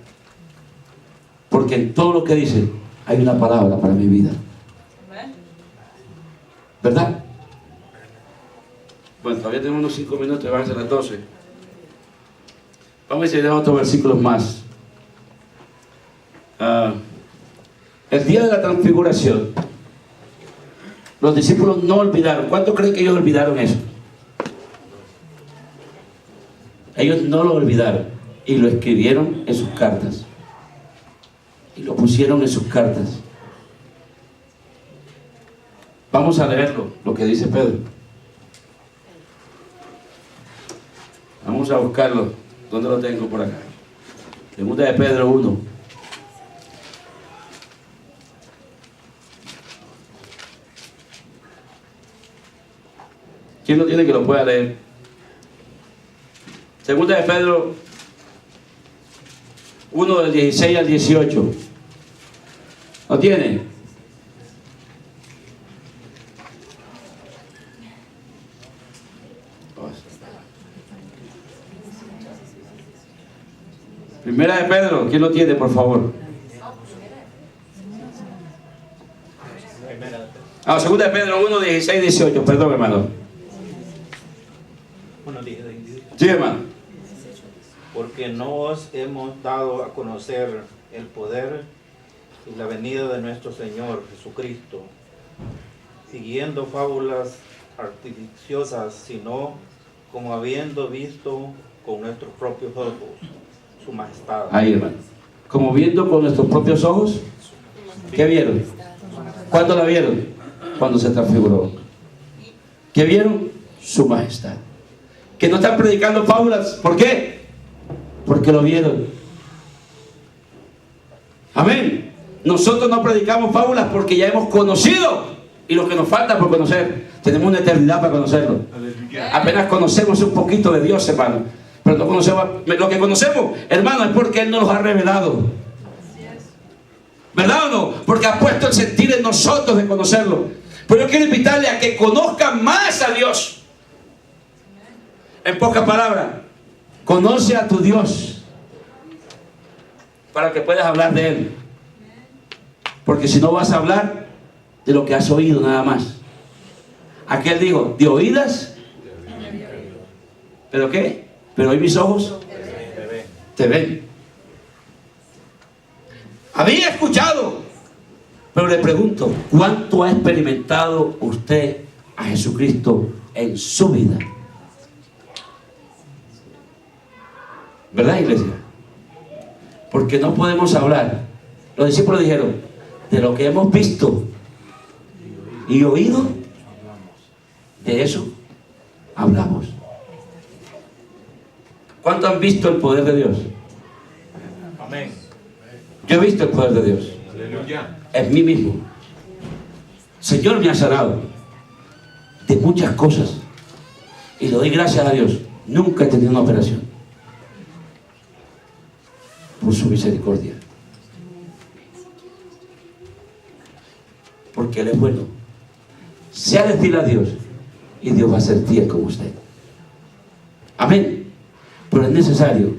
porque en todo lo que dice hay una palabra para mi vida. ¿Verdad? Bueno, todavía tenemos unos 5 minutos, van a ser las 12. Vamos a leer otros versículos más. El día de la transfiguración, los discípulos no olvidaron. ¿Cuántos creen que ellos olvidaron eso? Ellos no lo olvidaron y lo escribieron en sus cartas. Y lo pusieron en sus cartas. Vamos a leerlo, lo que dice Pedro. Vamos a buscarlo. ¿Dónde lo tengo por acá? Segunda de Pedro 1. ¿Quién lo tiene que lo pueda leer? Segunda de Pedro 1 del 16 al 18. ¿Lo tiene? Primera de Pedro, ¿quién lo tiene, por favor? Segunda de Pedro 1, 16, 18. Perdón, hermano. Sí, hermano. Porque no os hemos dado a conocer el poder y la venida de nuestro Señor Jesucristo, siguiendo fábulas artificiosas, sino como habiendo visto con nuestros propios ojos su majestad. Ahí, hermano. Como viendo con nuestros propios ojos. ¿Qué vieron? ¿Cuándo la vieron? Cuando se transfiguró. ¿Qué vieron? Su majestad. Que no están predicando fábulas. ¿Por qué? Porque lo vieron. Amén. Nosotros no predicamos fábulas porque ya hemos conocido. Y lo que nos falta por conocer. Tenemos una eternidad para conocerlo. Apenas conocemos un poquito de Dios, hermano. Pero no conocemos, lo que conocemos, hermano, es porque Él nos lo ha revelado. ¿Verdad o no? Porque ha puesto el sentir en nosotros de conocerlo. Pero yo quiero invitarle a que conozcan más a Dios. En pocas palabras, conoce a tu Dios para que puedas hablar de Él. Porque si no vas a hablar de lo que has oído nada más. Aquel dijo, de oídas. ¿Pero qué? Pero hoy mis ojos te ven. Había escuchado, pero le pregunto, ¿cuánto ha experimentado usted a Jesucristo en su vida? ¿Verdad, iglesia? Porque no podemos hablar. Los discípulos dijeron, de lo que hemos visto y oído, de eso hablamos. ¿Cuántos han visto el poder de Dios? Amén. Yo he visto el poder de Dios. Aleluya. En mí mismo. Señor me ha sanado de muchas cosas. Y le doy gracias a Dios. Nunca he tenido una operación. Por su misericordia. Porque Él es bueno. Sea decirle a Dios. Y Dios va a ser fiel con usted. Amén. Pero es necesario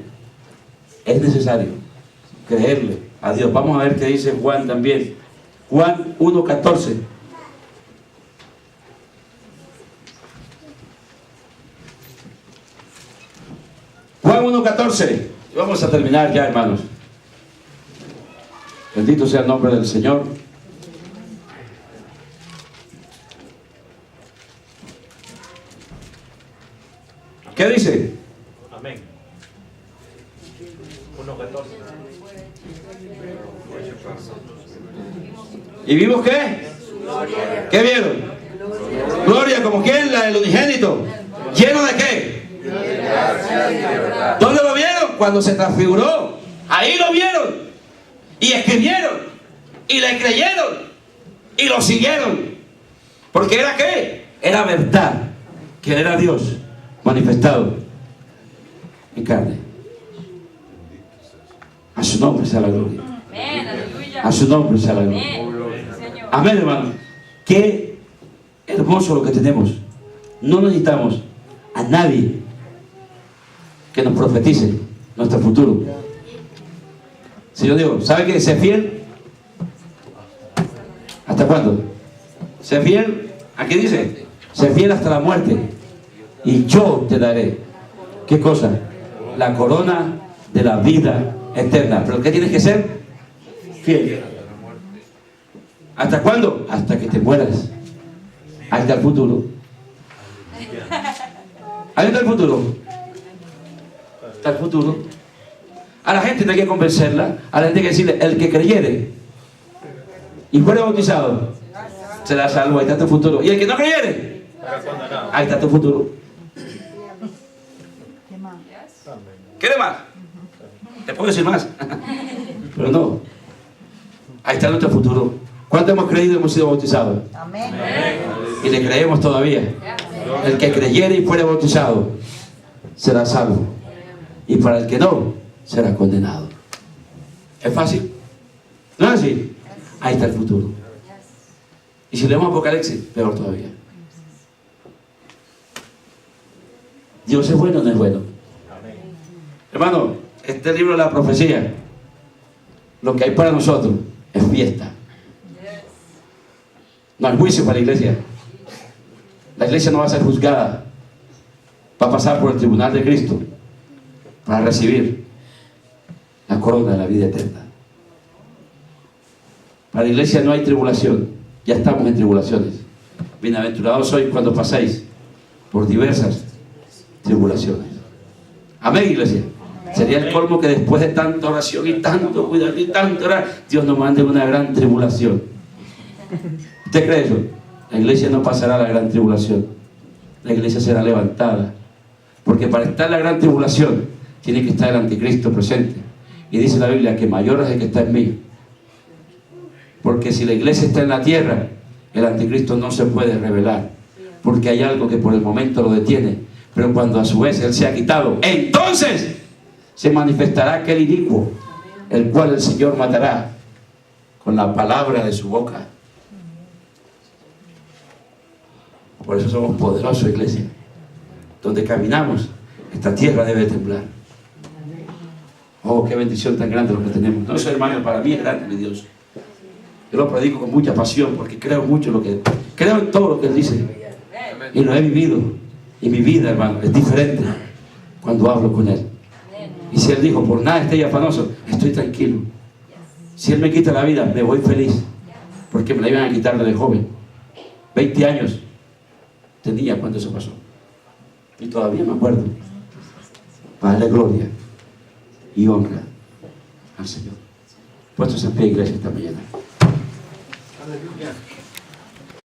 creerle a Dios. Vamos a ver qué dice Juan también. Juan 1:14. Juan 1:14. Vamos a terminar ya, hermanos. Bendito sea el nombre del Señor. ¿Qué dice? Amén. 1:14. ¿Y vimos qué? ¿Qué vieron? Gloria, como quien, la del unigénito. ¿Lleno de qué? ¿Dónde lo vieron? Cuando se transfiguró. Ahí lo vieron. Y escribieron. Y le creyeron. Y lo siguieron. Porque era qué? Era verdad. Que era Dios manifestado en carne. A su nombre sea la gloria. A su nombre sea la gloria. Amén, hermano. Qué hermoso lo que tenemos. No necesitamos a nadie que nos profetice nuestro futuro. Si yo digo, ¿sabe qué? Sé fiel. ¿Hasta cuándo? Sé fiel. Aquí dice, sé fiel hasta la muerte. Y yo te daré. ¿Qué cosa? la corona de la vida eterna. ¿Pero qué tienes que ser? Fiel. ¿Hasta cuándo? Hasta que te mueras. Ahí está el futuro. Ahí está el futuro. Está el futuro. A la gente no hay que convencerla. A la gente hay que decirle: el que creyere y fuere bautizado será salvo. Ahí está tu futuro. Y el que no creyere, ahí está tu futuro. ¿Quiere más? Te puedo decir más. Pero no. Ahí está nuestro futuro. ¿Cuánto hemos creído y hemos sido bautizados? Amén. Y le creemos todavía. El que creyere y fuere bautizado será salvo. Y para el que no, será condenado. ¿Es fácil? ¿No es así? Ahí está el futuro. Y si leemos Apocalipsis, peor todavía. ¿Dios es bueno o no es bueno? Hermano, este libro de la profecía, lo que hay para nosotros es fiesta. No hay juicio para la iglesia. La iglesia no va a ser juzgada. Va a pasar por el tribunal de Cristo para recibir la corona de la vida eterna. Para la iglesia no hay tribulación. Ya estamos en tribulaciones. Bienaventurados sois cuando pasáis por diversas tribulaciones. Amén, iglesia. Sería el colmo que después de tanta oración y tanto cuidado y tanto orar, Dios nos mande una gran tribulación. ¿Usted cree eso? La iglesia no pasará la gran tribulación. La iglesia será levantada. Porque para estar en la gran tribulación tiene que estar el anticristo presente. Y dice la Biblia que mayor es el que está en mí. Porque si la iglesia está en la tierra, el anticristo no se puede revelar. Porque hay algo que por el momento lo detiene. Pero cuando a su vez él se ha quitado, entonces se manifestará aquel inicuo, el cual el Señor matará con la palabra de su boca. Por eso somos poderosos, iglesia. Donde caminamos, esta tierra debe temblar. Oh, qué bendición tan grande lo que tenemos. No, eso, hermano, para mí es grande, mi Dios. Yo lo predico con mucha pasión porque creo mucho creo en todo lo que Él dice. Y lo he vivido. Y mi vida, hermano, es diferente cuando hablo con Él. Y si Él dijo: por nada estéis afanosos, estoy tranquilo. Si Él me quita la vida, me voy feliz. Porque me la iban a quitar desde joven. 20 años tenía cuando eso pasó. Y todavía me acuerdo. Para darle gloria y honra al Señor. Puestos en pie, iglesia, esta mañana. Aleluya.